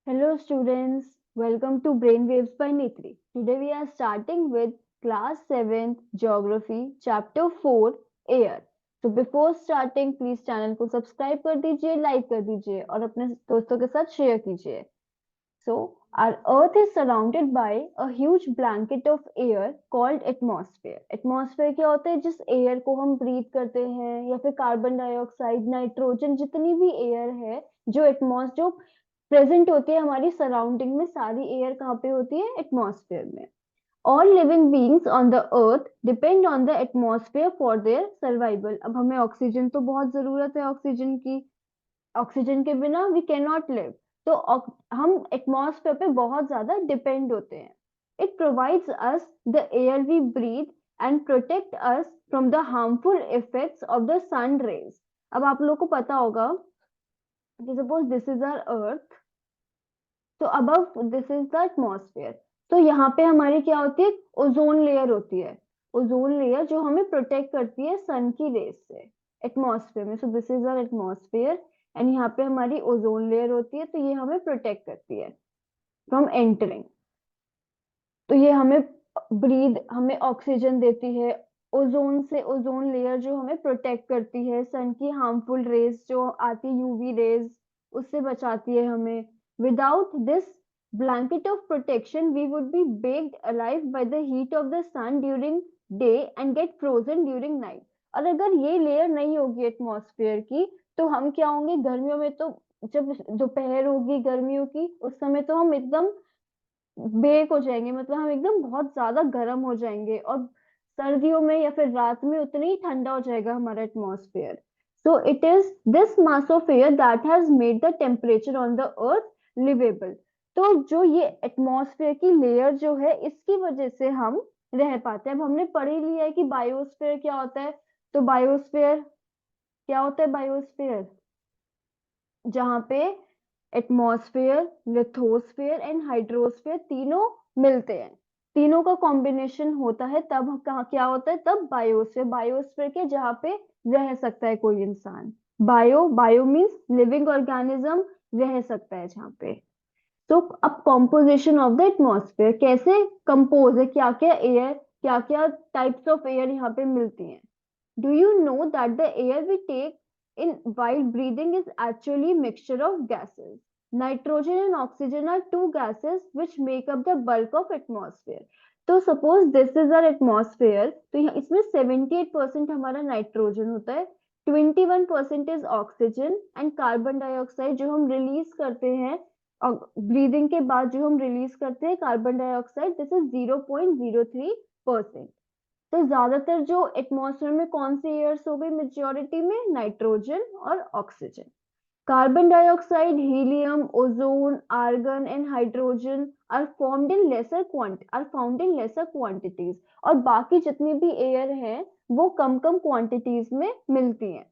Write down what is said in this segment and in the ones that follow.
Hello students, welcome to Brainwaves by Nitri. Today we are starting with class 7th Geography chapter 4 Air. So before starting please channel को subscribe कर दीजिए, like कर दीजिए और अपने दोस्तों के साथ शेयर कीजिए. So our earth is surrounded by a huge blanket of air called atmosphere. Atmosphere क्या होता है? जिस एयर को हम ब्रीथ करते हैं या फिर कार्बन डाइऑक्साइड, नाइट्रोजन, जितनी भी एयर है जो जो प्रेजेंट होती है हमारी सराउंडिंग में, सारी एयर कहाँ पे होती है? एटमॉस्फेयर में. All living beings on the earth depend on the atmosphere for their survival. अब हमें ऑक्सीजन तो बहुत जरूरत है, ऑक्सीजन की. ऑक्सीजन के बिना वी कैन नॉट लिव. तो हम एटमॉस्फेयर पे बहुत ज्यादा डिपेंड होते हैं. It provides us the air we breathe and protect us from the harmful effects of the sun rays. अब आप लोगों को पता होगा कि suppose this is our earth, तो above this is the atmosphere. तो यहाँ पे हमारी क्या होती है? ओजोन लेयर होती है. ओजोन लेयर जो हमें प्रोटेक्ट करती है सन की रेज से एटमॉस्फेयर में. So this is our atmosphere and यहाँ पे हमारी ओजोन लेयर होती है, तो ये हमें प्रोटेक्ट करती है फ्रॉम एंटरिंग. तो ये हमें ऑक्सीजन देती है. ओजोन से, ओजोन लेयर जो हमें प्रोटेक्ट करती है सन की हार्मफुल रेज जो आती है, यूवी रेज, उससे बचाती है हमें. Without this blanket of protection we would be baked alive by the heat of the sun during day and get frozen during night. और अगर ये लेयर नहीं होगी एटमॉस्फेयर की, तो हम क्या होंगे गर्मियों में? तो जब दोपहर होगी गर्मियों की, उस समय तो हम एकदम बेक हो जाएंगे, मतलब हम एकदम बहुत ज्यादा गर्म हो जाएंगे. और सर्दियों में या फिर रात में उतना ही ठंडा हो जाएगा हमारा atmosphere. So it is this mass of air that has made the temperature on the earth liveable. तो जो ये एटमॉस्फेयर की लेयर जो है, इसकी वजह से हम रह पाते हैं. अब हमने पढ़ ही लिया है कि बायोस्फीयर क्या होता है. तो बायोस्फीयर क्या होता है? बायोस्फीयर जहाँ पे एटमॉस्फेयर, लिथोस्फेयर एंड हाइड्रोस्फेयर तीनों मिलते हैं, तीनों का कॉम्बिनेशन होता है, तब कहाँ क्या होता है? तब बायोस्फेयर. बायोस्फेयर के जहाँ पे रह सकता है कोई इंसान. बायो मीन्स लिविंग ऑर्गेनिज्म रह सकता है जहाँ पे. तो अब कॉम्पोजिशन ऑफ द एटमॉस्फेयर कैसे कंपोज है, क्या क्या एयर, क्या क्या टाइप्स ऑफ एयर यहाँ पे मिलती हैं. Do you know that the air we take in while breathing is actually a mixture of gases? Nitrogen and oxygen are two gases which make up the bulk of atmosphere. तो suppose this is our atmosphere, तो इसमें 78% हमारा nitrogen होता है, 21% is oxygen and carbon dioxide जो हम release करते हैं. और ब्रीदिंग के बाद जो हम रिलीज करते हैं कार्बन डाइऑक्साइड, दिस इज 0.03%. तो ज्यादातर जो एटमॉस्फेयर में कौन सी एयर्स हो गई? मेजोरिटी में नाइट्रोजन और oxygen. Carbon dioxide, helium, ozone, argon and hydrogen are found in lesser quantities. और बाकी जितनी भी एयर है वो कम कम क्वांटिटीज में मिलती हैं.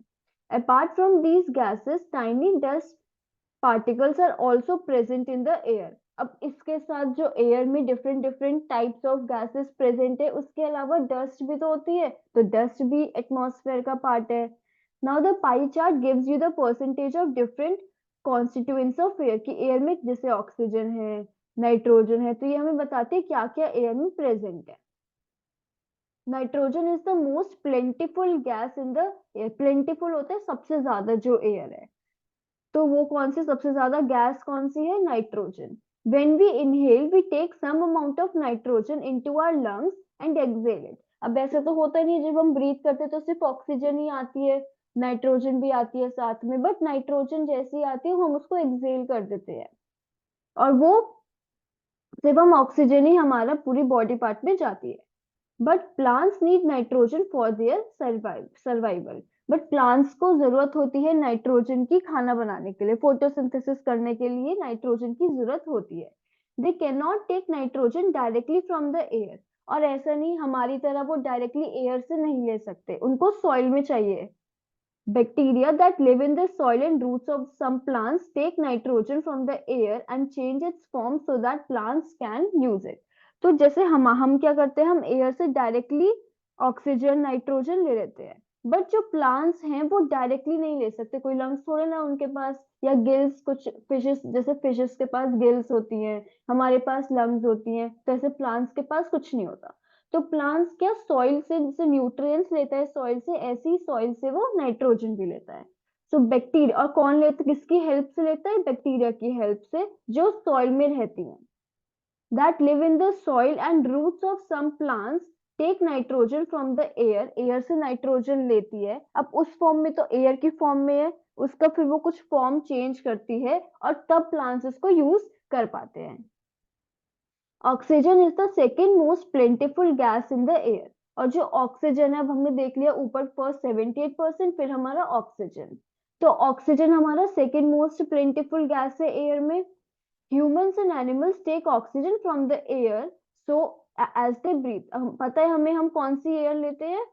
Apart from these gases tiny dust particles are also present in the air. अब इसके साथ जो एयर में different different types of gases present है, उसके अलावा डस्ट भी तो होती है, तो डस्ट भी एटमॉस्फेयर का पार्ट है. Now the pie chart gives you the percentage of different constituents of air. की एयर में जैसे ऑक्सीजन है, नाइट्रोजन है, तो ये हमें बताते हैं क्या क्या एयर में प्रेजेंट है. Nitrogen is the most प्लेंटिफुल gas in the air. प्लेंटिफुल होता है सबसे ज्यादा जो एयर है, तो वो कौन सी सबसे ज्यादा गैस कौन सी है? Nitrogen. When we inhale, we take some amount of nitrogen into our lungs and exhale it. अब ऐसे तो होता नहीं, जब हम ब्रीथ करते हैं तो सिर्फ ऑक्सीजन ही आती है, नाइट्रोजन भी आती है साथ में, बट नाइट्रोजन जैसी आती है हम उसको एक्सेल कर देते हैं. और वो सिर्फ हम ऑक्सीजन ही हमारा पूरी बॉडी पार्ट में जाती है. But plants need nitrogen for their survival. But plants को जरूरत होती है नाइट्रोजन की खाना बनाने के लिए, फोटोसिंथेसिस करने के लिए नाइट्रोजन की जरूरत होती है. They can not take nitrogen directly from the air. और ऐसा नहीं हमारी तरह वो डायरेक्टली एयर से नहीं ले सकते, उनको सॉइल में चाहिए. Bacteria that live in the soil and roots of some plants take nitrogen from the air and change its form so that plants can use it. तो जैसे हम क्या करते हैं, हम एयर से डायरेक्टली ऑक्सीजन नाइट्रोजन ले लेते हैं, बट जो प्लांट्स हैं वो डायरेक्टली नहीं ले सकते, कोई लंग्स थोड़े ना उनके पास, या गिल्स, कुछ फिशेस जैसे फिशेस के पास गिल्स होती हैं, हमारे पास लंग्स होती हैं, तो ऐसे प्लांट्स के पास कुछ नहीं होता। तो प्लांट्स क्या सॉइल से जैसे न्यूट्रिएंट्स लेता है सॉइल से, ऐसे ही सॉइल से वो नाइट्रोजन भी लेता है। सो बैक्टीरिया, और कौन लेता, किसकी हेल्प से लेता है, बैक्टीरिया की हेल्प से, जो सॉइल में रहती हैं, that live in the soil, and roots of some plants take nitrogen from the air, air से नाइट्रोजन लेती है, अब उस फॉर्म में तो एयर की फॉर्म में है, उसका फिर वो कुछ फॉर्म चेंज करती है और तब प्लांट्स इसको यूज कर पाते हैं। Oxygen is the second most प्लेंटिफुल gas in the air, और जो ऑक्सीजन है, अब हमने देख लिया ऊपर फर्स्ट 78%, फिर हमारा ऑक्सीजन, तो ऑक्सीजन हमारा सेकेंड मोस्ट प्लेंटिफुल गैस है एयर में। Humans and animals take oxygen from the air, so as they breathe, पता है हमें हम कौन सी एयर लेते हैं,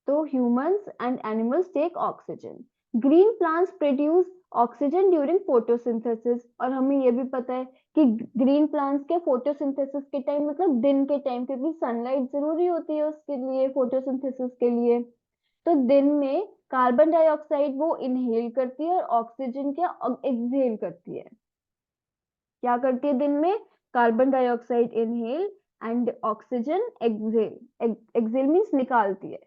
तो humans and animals take oxygen. Green plants produce oxygen during photosynthesis, और हमें ये भी पता है कि ग्रीन प्लांट्स के फोटोसिंथेसिस के टाइम, मतलब दिन के टाइम, क्योंकि सनलाइट जरूरी होती है उसके लिए, फोटोसिंथेसिस के लिए, तो दिन में कार्बन डाइऑक्साइड वो इनहेल करती है और ऑक्सीजन क्या एक्सहेल करती है। क्या करती है दिन में, carbon dioxide inhale and oxygen exhale, exhale means निकालती है।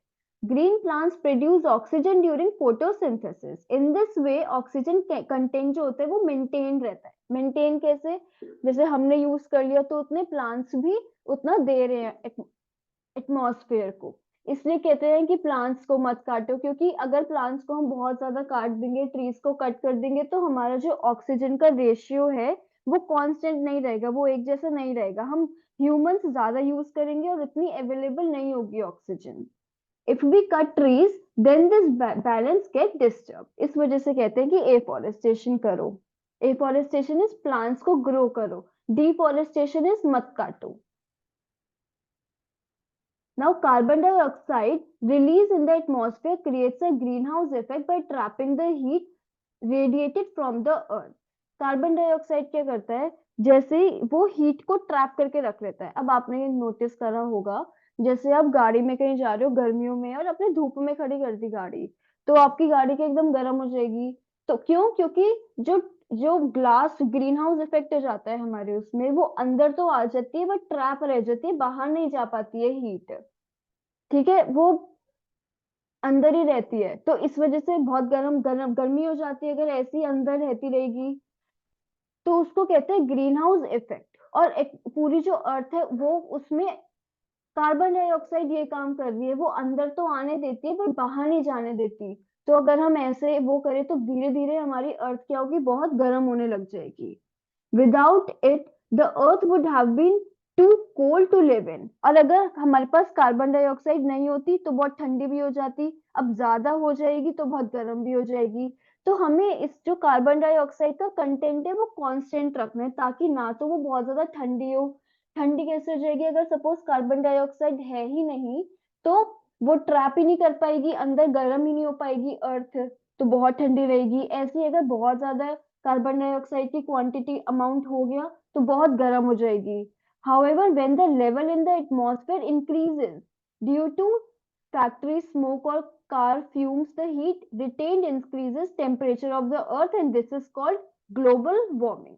Green plants produce oxygen during photosynthesis, in this way oxygen content जो होता है वो मेंटेन रहता है। मेंटेन कैसे, जैसे हमने यूज कर लिया तो उतने प्लांट्स भी उतना दे रहे हैं एटमॉस्फेयर को, इसलिए कहते हैं कि प्लांट्स को मत काटो, क्योंकि अगर प्लांट्स को हम बहुत ज्यादा काट देंगे, ट्रीज को कट कर देंगे, तो हमारा जो ऑक्सीजन का रेशियो है वो कांस्टेंट नहीं रहेगा, वो एक जैसा नहीं रहेगा, हम ह्यूमंस ज्यादा यूज करेंगे और इतनी अवेलेबल नहीं होगी oxygen. If we cut trees then this balance get disturb, इस वजह से कहते हैं कि एफॉरेस्टेशन करो। एफॉरेस्टेशन इज प्लांट्स को ग्रो करो, डिफॉरेस्टेशन इज मत काटो। Now, carbon dioxide released in the atmosphere creates a greenhouse effect by trapping the heat radiated from the earth. Carbon dioxide क्या करता है, जैसे वो हीट को ट्रैप करके रख लेता है। अब आपने ये नोटिस करा होगा, जैसे आप गाड़ी में कहीं जा रहे हो गर्मियों में और अपने धूप में खड़ी कर दी गाड़ी, तो आपकी गाड़ी के एकदम गर्म हो जाएगी। तो क्यों, क्योंकि जो जो ग्लास ग्रीन हाउस इफेक्ट हो जाता है हमारे उसमें, वो अंदर तो आ जाती है बट ट्रैप रह जाती है, बाहर नहीं जा पाती है हीट। ठीक है, वो अंदर ही रहती है, तो इस वजह से बहुत गर्मी हो जाती है, अगर ऐसी अंदर रहती रहेगी, तो उसको कहते हैं ग्रीन हाउस इफेक्ट। और एक पूरी जो अर्थ है वो, उसमें कार्बन डाइऑक्साइड ये काम कर रही है, वो अंदर तो आने देती है पर बाहर नहीं जाने देती। तो अगर हम ऐसे वो करें तो धीरे धीरे हमारी अर्थ क्या होगी, बहुत गर्म होने लग जाएगी। Without it the earth would have been too cold to live in, और अगर हमारे पास कार्बन डाइऑक्साइड नहीं होती तो बहुत ठंडी भी हो जाती, अब ज्यादा हो जाएगी तो बहुत गर्म भी हो जाएगी। तो हमें इस जो कार्बन डाइऑक्साइड का कंटेंट है वो कांस्टेंट रखना है, ताकि ना तो वो बहुत ज्यादा ठंडी हो। ठंडी कैसे हो जाएगी, अगर सपोज कार्बन डाइऑक्साइड है ही नहीं, तो वो ट्रैप ही नहीं कर पाएगी, अंदर गर्म ही नहीं हो पाएगी अर्थ, तो बहुत ठंडी रहेगी। ऐसे ही अगर बहुत ज्यादा कार्बन डाइऑक्साइड की क्वांटिटी अमाउंट हो गया तो बहुत गर्म हो जाएगी। However, when the level in the atmosphere increases due to factory smoke or car fumes, the heat retained increases temperature of the earth, and this is called global warming.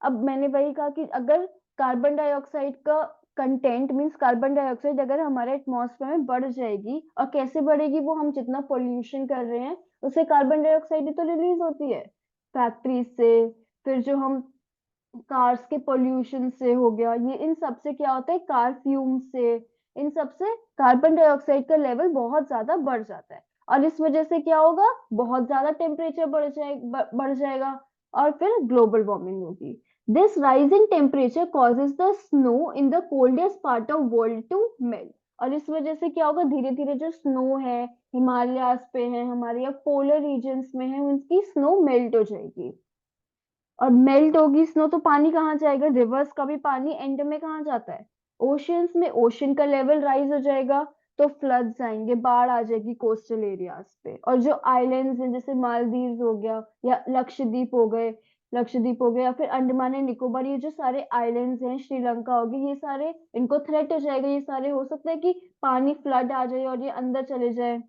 अब मैंने वही कहा कि अगर कार्बन डाइऑक्साइड का content means carbon dioxide अगर हमारे atmosphere में बढ़ जाएगी, और कैसे बढ़ेगी, वो हम जितना पोल्यूशन कर रहे हैं उससे कार्बन डाइऑक्साइड ही तो रिलीज होती है फैक्ट्री से, फिर जो हम कार्स के पोल्यूशन से हो गया, ये इन सब से क्या होता है, कार फ्यूम से, इन सब से कार्बन डाइऑक्साइड का लेवल बहुत ज्यादा बढ़ जाता है, और इस वजह से क्या होगा, बहुत ज्यादा टेम्परेचर बढ़ जाएगा, और फिर ग्लोबल वार्मिंग होगी। This rising temperature causes the snow in the coldest part of world to melt, और इस वजह से क्या होगा, धीरे धीरे जो स्नो है हिमालयास पे है हमारे, या पोलर रीजन्स में है, उनकी स्नो मेल्ट हो जाएगी। और मेल्ट होगी स्नो तो पानी कहाँ जाएगा, रिवर्स का भी पानी एंड में कहाँ जाता है, ओशियंस में, ओशन का लेवल राइज हो जाएगा, तो फ्लड्स आएंगे, बाढ़ आ जाएगी कोस्टल एरियाज पे। और जो आइलैंड्स हैं जैसे मालदीव हो गया या लक्षद्वीप हो गए, लक्षद्वीप हो गया, या फिर अंडमान एंड निकोबार, ये जो सारे आइलैंड्स हैं, श्रीलंका हो गई, ये सारे इनको थ्रेट हो जाएगा, ये सारे हो सकता है कि पानी फ्लड आ जाए और ये अंदर चले जाए।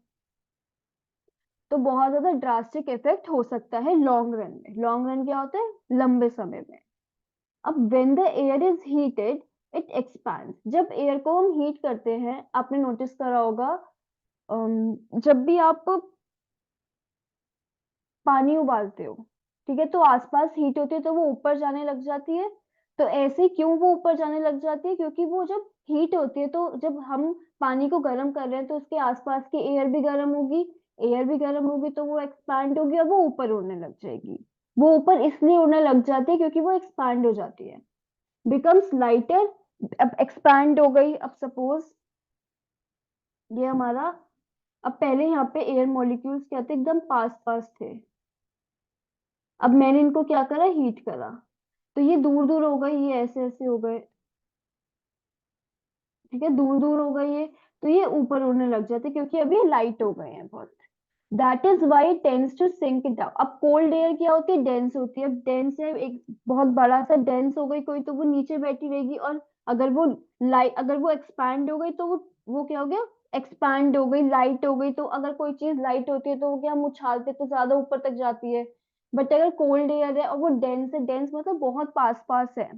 तो बहुत ज्यादा ड्रास्टिक इफेक्ट हो सकता है लॉन्ग रन में। लॉन्ग रन क्या होता है, लंबे समय में। अब when the air is heated it expands. जब एयर को हम हीट करते हैं, आपने नोटिस करा होगा, जब भी आप पानी उबालते हो, ठीक है, तो आसपास हीट होती है तो वो ऊपर जाने लग जाती है। तो ऐसे क्यों वो ऊपर जाने लग जाती है, क्योंकि वो जब हीट होती है तो जब हम पानी को गर्म कर रहे हैं तो उसके आसपास की एयर भी गर्म होगी। एयर भी गर्म होगी तो वो एक्सपैंड होगी और वो ऊपर उड़ने लग जाएगी। वो ऊपर इसलिए उड़ने लग जाती है क्योंकि वो एक्सपैंड हो जाती है, बिकम्स लाइटर। अब एक्सपैंड हो गई। अब सपोज ये हमारा, अब पहले यहाँ पे एयर मॉलिक्यूल्स क्या थे, एकदम पास पास थे। अब मैंने इनको क्या करा, हीट करा, तो ये दूर दूर हो गए, ये ऐसे ऐसे हो गए, ठीक है, दूर दूर हो गए ये। तो ये ऊपर उड़ने लग जाते क्योंकि अभी लाइट हो गए हैं बहुत। That is why tends to sink down. अब कोल्ड एयर क्या होती है, डेंस होती है। अब डेंस है, एक बहुत बड़ा सा डेंस हो गई कोई, तो वो नीचे बैठी रहेगी। और अगर वो लाइट, अगर वो एक्सपैंड हो गई तो वो क्या हो गया, एक्सपैंड हो गई, लाइट हो गई। तो अगर कोई चीज लाइट होती है तो वो क्या, हम उछालते तो ज्यादा ऊपर तक जाती है। बट अगर कोल्ड एयर है और वो डेंस है, डेंस मतलब बहुत पास पास है,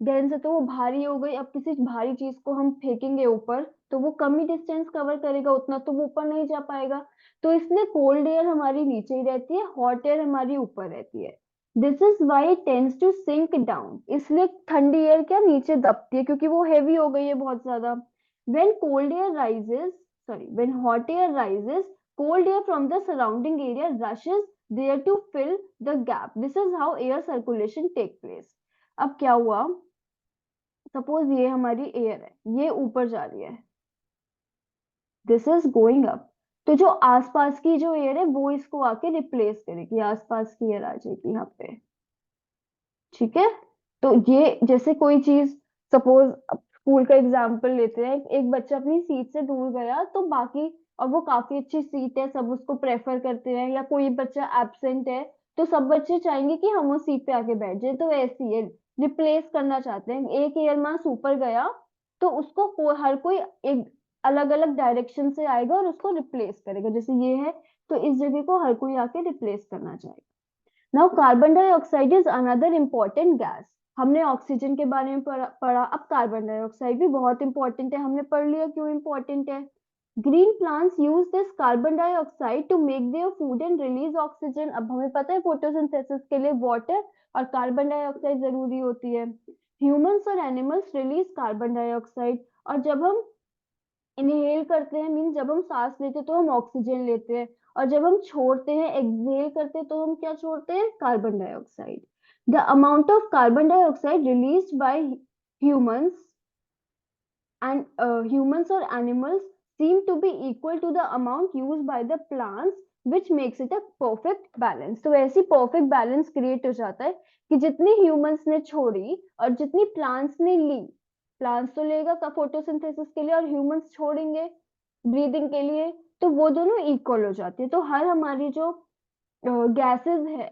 डेंस है, तो वो भारी हो गई। अब किसी भारी चीज को हम फेंकेंगे ऊपर तो वो कम ही डिस्टेंस कवर करेगा, उतना तो वो ऊपर नहीं जा पाएगा। तो इसलिए कोल्ड एयर हमारी नीचे ही रहती है, हॉट एयर हमारी ऊपर रहती है। This is why tends to sink down. इसलिए ठंडी एयर क्या नीचे दबती है क्योंकि वो हैवी हो गई है बहुत ज्यादा। When cold air rises, sorry, when hot air rises, cold air from the surrounding area rushes there to fill the gap. This is how air circulation take place. अब क्या हुआ, सपोज ये हमारी एयर है, ये ऊपर जा रही है, दिस इज गोइंग अप। तो जो आसपास की जो एयर है वो इसको आके रिप्लेस करेगी, आसपास की एयर आ जाएगी यहाँ पे, ठीक है। तो ये जैसे कोई चीज, सपोज स्कूल का एग्जांपल लेते हैं, एक बच्चा अपनी सीट से दूर गया तो बाकी, और वो काफी अच्छी सीट है, सब उसको प्रेफर करते हैं, या कोई बच्चा एब्सेंट है तो सब बच्चे चाहेंगे कि हम उस सीट पे आके बैठ जाए। तो ऐसी है, रिप्लेस करना चाहते हैं। एक एयर मास ऊपर गया तो उसको हर कोई एक अलग अलग डायरेक्शन से आएगा और उसको रिप्लेस करेगा। जैसे ये है, तो इस जगह को हर कोई आके रिप्लेस करना चाहेगा। Now carbon dioxide is another important gas. हमने ऑक्सीजन के बारे में पढ़ा, अब कार्बन डाइऑक्साइड भी बहुत इंपॉर्टेंट है, हमने पढ़ लिया क्यों इंपॉर्टेंट है। Green plants use this carbon dioxide to make their food and release oxygen. अब हमें पता है फोटोसिंथेसिस के लिए वाटर और कार्बन डाइऑक्साइड जरूरी होती है। ह्यूमंस और एनिमल्स रिलीज कार्बन डाइऑक्साइड, और जब हम इनहेल करते हैं, मीन जब हम सांस लेते हैं तो हम ऑक्सीजन लेते हैं, और जब हम छोड़ते हैं, एक्सहेल करते हैं, तो हम क्या छोड़ते हैं, carbon dioxide. The amount of carbon dioxide released by humans and humans or animals seem to be equal to the amount used by the plants, which makes it a perfect balance। तो ऐसी perfect balance create हो जाता है कि जितनी humans ने छोड़ी और जितनी plants ने ली, plants तो लेगा का फोटोसिंथेसिस के लिए और humans छोड़ेंगे ब्रीदिंग के लिए, तो वो दोनों इक्वल हो जाती है। तो हर हमारी जो गैसेस है,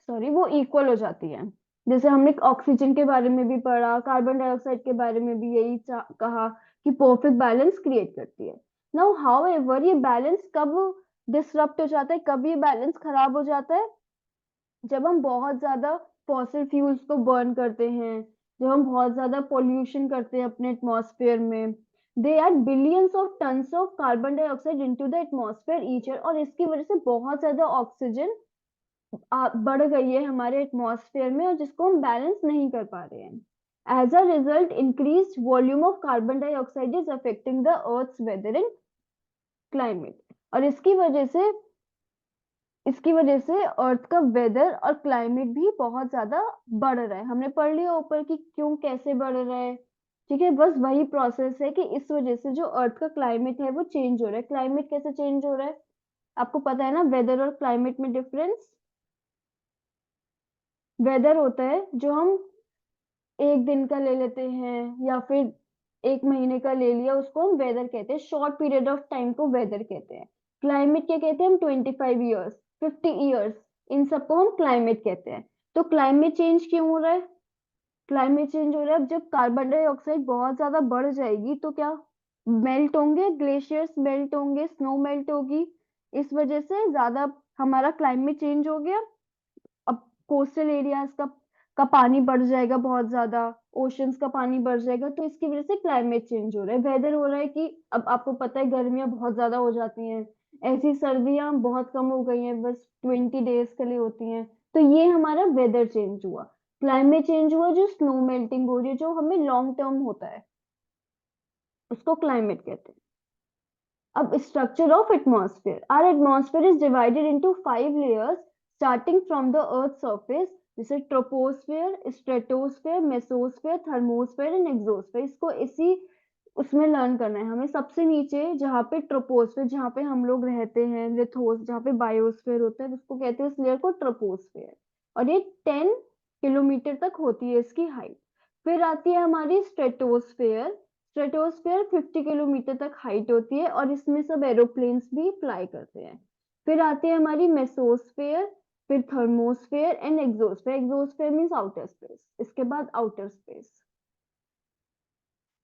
सॉरी, वो इक्वल हो जाती है। जैसे हमने ऑक्सीजन के बारे में भी पढ़ा, कार्बन डाइऑक्साइड के बारे में भी यही कहा कि परफेक्ट बैलेंस क्रिएट करती है। नाउ हाउ एवर, ये बैलेंस कब डिसरप्ट हो जाता है, कब ये बैलेंस खराब हो जाता है, जब हम बहुत ज्यादा फॉसिल फ्यूल्स को बर्न करते हैं, जब हम बहुत ज्यादा पोल्यूशन करते हैं अपने एटमॉस्फेयर में। They add billions of tons of carbon dioxide into the atmosphere each year, और इसकी वजह से बहुत ज्यादा ऑक्सीजन बढ़ गई है हमारे एटमॉस्फेयर में, और जिसको हम बैलेंस नहीं कर पा रहे हैं। As a result increase volume of carbon dioxide is affecting the earth's weather and climate. और इसकी वजह से अर्थ का वेदर और क्लाइमेट भी बहुत ज्यादा बढ़ रहा है। हमने पढ़ लिया ऊपर कि क्यों, कैसे बढ़ रहा है, ठीक है। बस वही प्रोसेस है कि इस वजह से जो अर्थ का क्लाइमेट है वो चेंज हो रहा है। क्लाइमेट कैसे चेंज हो रहा है, आपको पता है ना, वेदर और क्लाइमेट में डिफरेंस। वेदर होता है जो हम एक दिन का ले लेते हैं या फिर एक महीने का ले लिया, उसको हम वेदर कहते हैं, शॉर्ट पीरियड ऑफ टाइम को वेदर कहते हैं। क्लाइमेट क्या कहते हैं हम, 25 ईयर्स, 50 ईयर्स, इन सबको हम क्लाइमेट कहते हैं। तो क्लाइमेट चेंज क्यों हो रहा है, क्लाइमेट चेंज हो रहा है, अब जब कार्बन डाइऑक्साइड बहुत ज्यादा बढ़ जाएगी तो क्या, मेल्ट होंगे ग्लेशियर्स, मेल्ट होंगे, स्नो मेल्ट होगी, इस वजह से ज्यादा हमारा क्लाइमेट चेंज हो गया। अब कोस्टल एरियाज का पानी बढ़ जाएगा बहुत ज्यादा, ओशंस का पानी बढ़ जाएगा, तो इसकी वजह से क्लाइमेट चेंज हो रहा है, वेदर हो रहा है कि अब आपको पता है गर्मियां बहुत ज्यादा हो जाती हैं, ऐसी सर्दियां बहुत कम हो गई हैं, बस 20 डेज के लिए होती हैं। तो ये हमारा वेदर चेंज हुआ, क्लाइमेट चेंज हुआ, जो स्नो मेल्टिंग हो रही है, जो हमें लॉन्ग टर्म होता है, उसको क्लाइमेट कहते हैं। अब structure of atmosphere, our atmosphere is divided into 5 layers starting from the earth surface, जैसे troposphere, stratosphere, mesosphere, thermosphere and exosphere. इसको इसी उसमें लर्न करना है हमें। सबसे नीचे जहाँ पे ट्रोपोस्फेयर, जहाँ पे हम लोग रहते हैं, लिथोस, जहाँ पे बायोस्फेयर होता है, उसको कहते हैं, इस लेयर को ट्रोपोस्फेयर, और ये 10 किलोमीटर तक होती है इसकी हाइट। फिर आती है हमारी स्ट्रेटोस्फेयर। स्ट्रेटोस्फेयर 50 किलोमीटर तक हाइट होती है, और इसमें सब एरोप्लेन्स भी फ्लाई करते हैं। फिर आती है हमारी मेसोस्फेयर, फिर thermosphere and exosphere. Exosphere means outer space, इसके बाद outer space.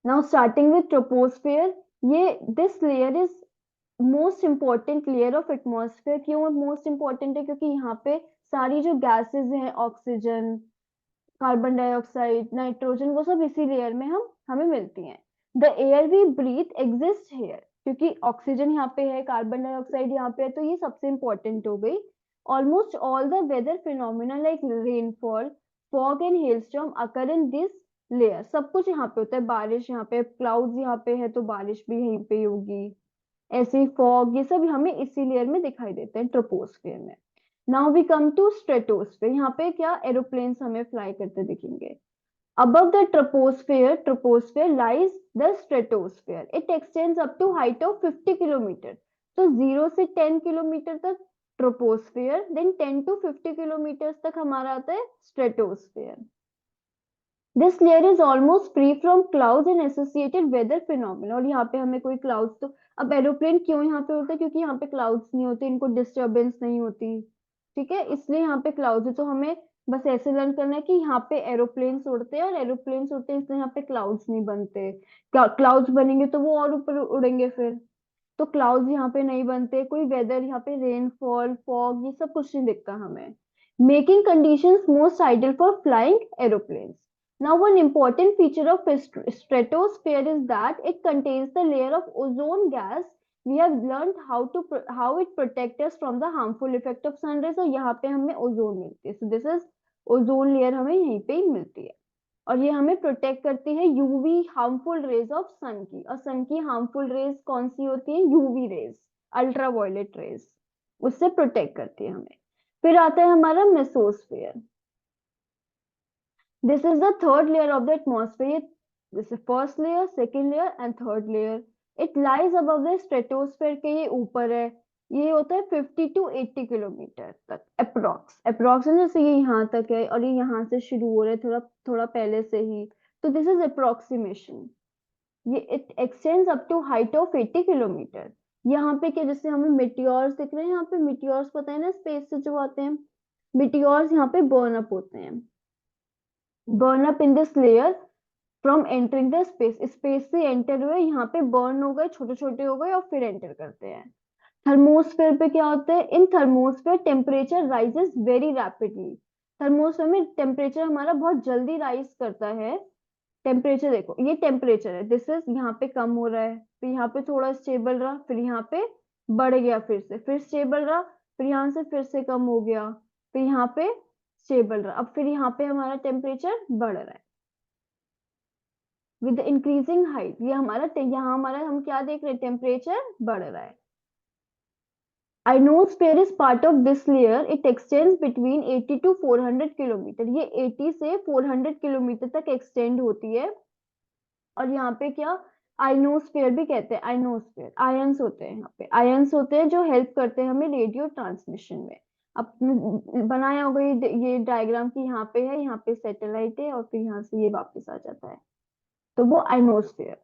Now starting with troposphere, ये this layer is most important layer of atmosphere. क्यों मोस्ट इंपॉर्टेंट है? क्योंकि यहाँ पे सारी जो गैसेस हैं, ऑक्सीजन, कार्बन डाइऑक्साइड, नाइट्रोजन, वो सब इसी लेयर में हम हमें मिलती हैं। The air we breathe exist here, क्योंकि ऑक्सीजन यहाँ पे है, कार्बन डाइऑक्साइड यहाँ पे है, तो ये सबसे इंपॉर्टेंट हो गई। Almost all the weather phenomena like rainfall, fog and hailstorm occur in this layer. सब कुछ यहाँ पे होता है, बारिश यहाँ पे, क्लाउड्स यहाँ पे है तो बारिश भी यहीं पे होगी, ऐसे ही फॉग, ये सब हमें इसी लेयर में दिखाई देते हैं, ट्रोपोस्फेयर में। Now we come to stratosphere. यहाँ पे क्या एरोप्लेन्स हमें फ्लाई करते दिखेंगे। Above the troposphere lies the stratosphere. It extends up to height of 50 kilometer. तो 0 से 10 किलोमीटर तक ट्रोपोस्फेयर, देन 10 to 50 किलोमीटर तक हमारा आता है stratosphere. This layer is almost free from clouds and associated weather phenomena. और यहाँ पे हमें कोई क्लाउड्स तो, अब एरोप्लेन क्यों यहाँ पे होते हैं? क्योंकि यहाँ पे क्लाउड्स नहीं होते, इनको डिस्टरबेंस नहीं होती, ठीक है, इसलिए यहाँ पे क्लाउड्स है। तो हमें बस ऐसे लर्न करना है कि यहाँ पे एरोप्लेन्स उड़ते हैं, और एरोप्लेन्स उड़ते हैं इसलिए यहाँ पे क्लाउड्स नहीं बनते। क्लाउड्स बनेंगे तो वो और ऊपर उड़ेंगे फिर, तो क्लाउड्स यहाँ पे नहीं बनते, कोई वेदर यहाँ पे रेनफॉल, फॉग, ये सब कुछ नहीं दिखता हमें। Making conditions most ideal for flying aeroplanes. Now, one important feature of stratosphere is that it contains the layer of ozone gas. We have learned how it protects us from the harmful effect of sun rays, और यहाँ पे हमें ozone मिलती है। So this is ozone layer, हमें यहीं पे ही मिलती है, और ये हमें प्रोटेक्ट करती है यूवी हार्मफुल रेज ऑफ सन की। और सन की हार्मफुल रेज कौन सी होती है? UV rays, ultraviolet rays, उससे प्रोटेक्ट करती है हमें। फिर आता है हमारा mesosphere. This is the third layer of the atmosphere. This is first layer, second layer and third layer. It lies above the stratosphere के ये ऊपर है। ये होता है 50 to 80 किलोमीटर तक अप्रोक्स। अप्रोक्स जैसे ये यहाँ तक है, और ये यहाँ से शुरू हो रहा है थोड़ा थोड़ा पहले से ही, तो दिस इज अप्रोक्सीमेशन। ये it extends up to height of 80 kilometre. यहाँ पे क्या, जैसे हमें मिटियोर्स दिख रहे हैं, यहाँ पे मिटियोर्स पता है ना, स्पेस से जो आते हैं, मिटियोर्स यहाँ पे बर्न अप होते हैं। Burn up in this layer from entering the space, space से एंटर हुए, यहाँ पे बर्न हो गए, छोटे छोटे हो गए, और फिर एंटर करते हैं। थर्मोस्फेयर पे क्या होता है? In thermosphere temperature rises very rapidly. Thermosphere में टेम्परेचर हमारा बहुत जल्दी राइज करता है। टेम्परेचर देखो, ये टेम्परेचर है, दिस इज यहाँ पे कम हो रहा है, फिर यहाँ पे थोड़ा स्टेबल रहा, फिर यहाँ पे बढ़ गया, फिर स्टेबल रहा, फिर यहाँ से फिर से कम हो गया, फिर यहाँ पे स्टेबल रहा, अब फिर यहाँ पे हमारा टेम्परेचर बढ़ रहा है विद इंक्रीजिंग हाइट। ये हमारा यहाँ हमारा हम क्या देख रहे हैं? टेम्परेचर बढ़ रहा है। Ionosphere is part of this layer. It extends between 80 to 400 kilometre. ये 80 से 400 किलोमीटर तक एक्सटेंड होती है। और यहाँ पे क्या, आइनोस्फेयर भी कहते हैं। आइनोस्फेयर, आयंस होते हैं, यहाँ पे आयंस होते हैं जो हेल्प करते हैं हमें रेडियो ट्रांसमिशन में। अब बनाया होगा ये डायग्राम की, यहाँ पे है, यहाँ पे सैटेलाइट है, और फिर यहाँ से ये वापस आ जाता है, तो वो आइनोस्फेयर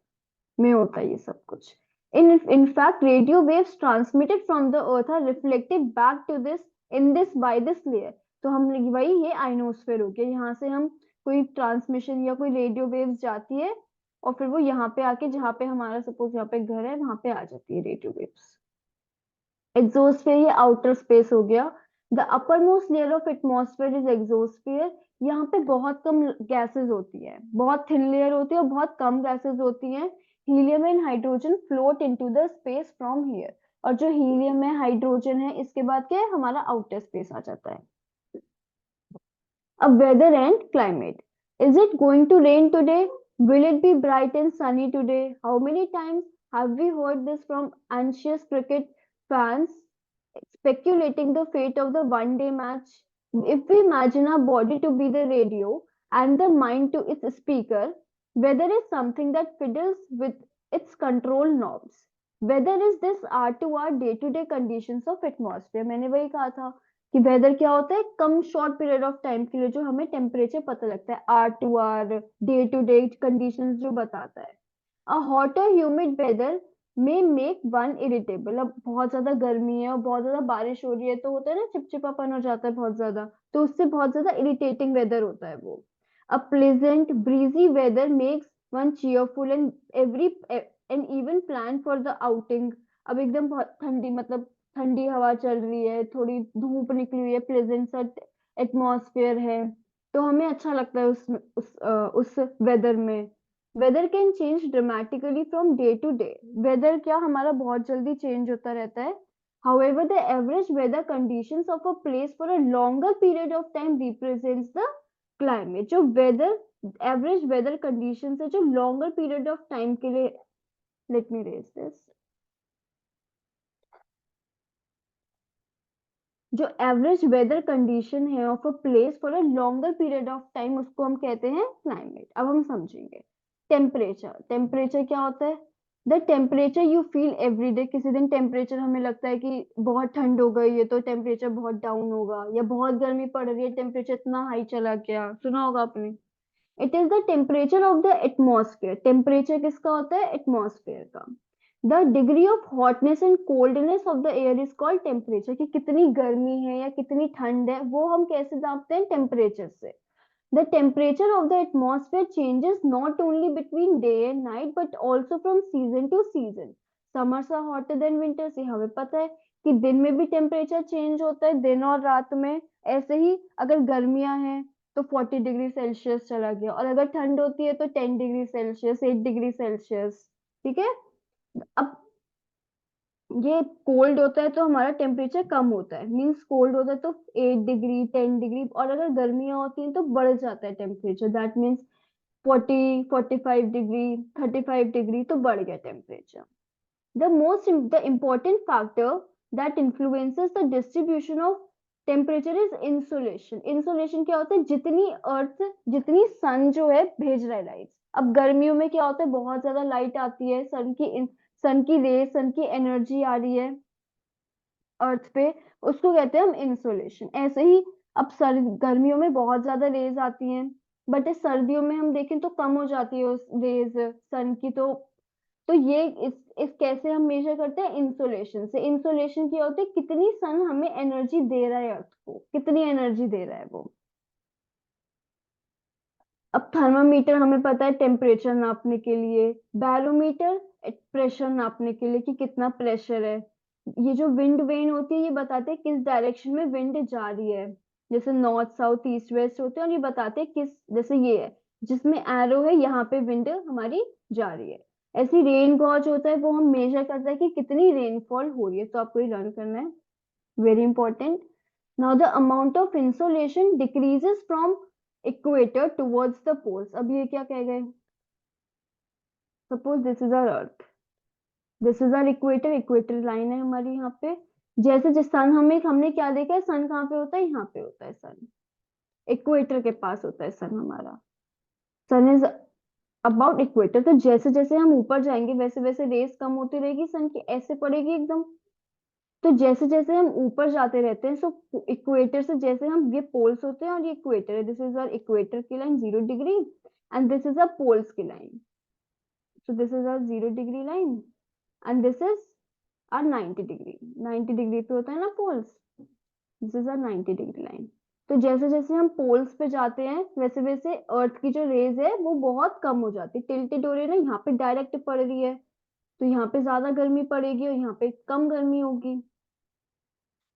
में होता है ये सब कुछ। In fact, radio waves transmitted from the earth are reflected back to this in this by this layer. तो हम वही, ये आइनोस्फेयर हो गया, यहाँ से हम कोई ट्रांसमिशन या कोई रेडियो वेव्स जाती है, और फिर वो यहाँ पे आके, जहाँ पे हमारा सपोज यहाँ पे घर है, वहां पे आ जाती है रेडियो वेव्स। एग्जोस्फेयर ये आउटर स्पेस हो गया। The upper most layer of atmosphere is exosphere. यहाँ पे बहुत कम गैसेस होती है, बहुत थिन लेयर होती है और बहुत कम गैसेस होती हैं। Helium and hydrogen float into the space from here. और जो हीलियम है, हाइड्रोजन है, इसके बाद क्या है, हमारा आउटर स्पेस आ जाता है। अब weather and climate. Is it going to rain today? Will it be bright and sunny today? How many times have we heard this from anxious cricket fans speculating the fate of the one day match? If we imagine our body to be the radio and the mind to its speaker, weather is something that fiddles with its control knobs. Weather is this R to day conditions of atmosphere. मैंने वही कहा था कि weather क्या होता है, कम short period of time के लिए जो हमें टेम्परेचर पता लगता है, R टू डे कंडीशंस जो बताता है। अ हॉट और ह्यूमिड वेदर में मेक वन इरिटेबल। अब बहुत ज्यादा गर्मी है और बहुत ज्यादा बारिश हो रही है तो होता है ना, चिपचिपापन हो जाता है बहुत ज्यादा, तो उससे बहुत ज्यादा इरिटेटिंग वेदर होता है वो। A pleasant breezy weather makes one cheerful and every and even plan for the outing. अब एकदम बहुत ठंडी, मतलब ठंडी हवा चल रही है, थोड़ी धूप निकली हुई है, प्लेजेंट सा एटमॉस्फेयर है, तो हमें अच्छा लगता है उस वेदर में। Weather can change dramatically from day to day. Weather क्या हमारा बहुत जल्दी चेंज होता रहता है। However, the average weather conditions of a place for a longer period of time represents the climate. जो weather एवरेज वेदर कंडीशन है जो लॉन्गर पीरियड ऑफ टाइम के लिए, लेट मी रेज दिस, जो एवरेज वेदर कंडीशन है of a place for a longer period of time, उसको हम कहते हैं क्लाइमेट। अब हम समझेंगे टेम्परेचर। टेम्परेचर क्या होता है? The temperature you feel every day. किसी दिन टेम्परेचर हमें लगता है कि बहुत ठंड हो गई है तो टेम्परेचर बहुत डाउन होगा, या बहुत गर्मी पड़ रही है, टेम्परेचर इतना हाई चला गया, सुना होगा आपने। It is the temperature of the atmosphere. Temperature किसका होता है? एटमॉस्फेयर का। The degree of hotness and coldness of the air is called temperature. कि कितनी गर्मी है या कितनी ठंड है वो हम कैसे नापते हैं? टेम्परेचर से। The temperature of the atmosphere changes not only between day and night but also from season to season. Summers are hotter than winters, ये हमें पता है कि दिन में भी टेम्परेचर चेंज होता है, दिन और रात में। ऐसे ही अगर गर्मियां हैं तो 40 डिग्री सेल्सियस चला गया, और अगर ठंड होती है तो 10 डिग्री सेल्सियस, 8 डिग्री सेल्सियस। ठीक है। अब ये कोल्ड होता है तो हमारा टेम्परेचर कम होता है, मीन्स कोल्ड होता है तो 8 डिग्री, 10 डिग्री, और अगर गर्मियां होती हैं तो बढ़ जाता है temperature, that means 45 degree, 35 degree, तो बढ़ गया temperature. The important factor that influences the distribution of temperature is insolation. Insolation क्या होता है? जितनी अर्थ, जितनी सन जो है भेज रहा है लाइट। अब गर्मियों में क्या होता है? बहुत ज्यादा लाइट आती है, सन की रे, सन की एनर्जी आ रही है अर्थ पे, उसको कहते हैं हम इंसोलेशन। ऐसे ही अब गर्मियों में बहुत ज्यादा रेज आती हैं, बट सर्दियों में हम देखें तो कम हो जाती है उस रेज सन की। तो ये इस कैसे हम मेजर करते हैं? इंसोलेशन से। इंसोलेशन क्या होती है? कितनी सन हमें एनर्जी दे रहा है, अर्थ को कितनी एनर्जी दे रहा है वो। अब थर्मामीटर हमें पता है टेम्परेचर नापने के लिए, बैरोमीटर प्रेशर नापने के लिए कि कितना प्रेशर है। ये जो विंड वेन होती है ये बताते हैं किस डायरेक्शन में विंड जा रही है, जैसे नॉर्थ साउथ ईस्ट वेस्ट होते हैं, और ये बताते हैं किस, जैसे ये है जिसमें एरो है, यहाँ पे विंड हमारी जा रही है। ऐसी रेन गॉज होता है, वो हम मेजर करते हैं कि कितनी रेनफॉल हो रही है, तो आपको ये लर्न करना है, very important. Now the amount of insolation decreases from equator towards the poles. अब ये क्या कह गए? Suppose this is our earth, this is our equator, equator line है हमारी यहाँ पे। जैसे जिस सन हमने क्या देखा है? सन कहाँ पे होता है? यहाँ पे होता है सन, इक्वेटर के पास होता है सन हमारा। सन इज अबाउट इक्वेटर। तो जैसे जैसे हम ऊपर जाएंगे वैसे वैसे रेस कम होती रहेगी सन की, ऐसे पड़ेगी एकदम। तो जैसे जैसे हम ऊपर जाते रहते हैं, सो इक्वेटर से जैसे हम, ये पोल्स होते हैं और ये इक्वेटर है, दिस इज आवर इक्वेटर की line 0 degree, and this is our poles की line. So this is our 0 degree line and this is our 90 degree. 90 degree पे होता है ना poles, this is our 90 degree line. तो जैसे जैसे हम पोल्स पे जाते हैं वैसे वैसे अर्थ की जो रेज है वो बहुत कम हो जाती है, टिल्टेड हो रही है ना, यहाँ पे डायरेक्ट पड़ रही है, तो यहाँ पे ज्यादा गर्मी पड़ेगी और यहाँ पे कम गर्मी होगी।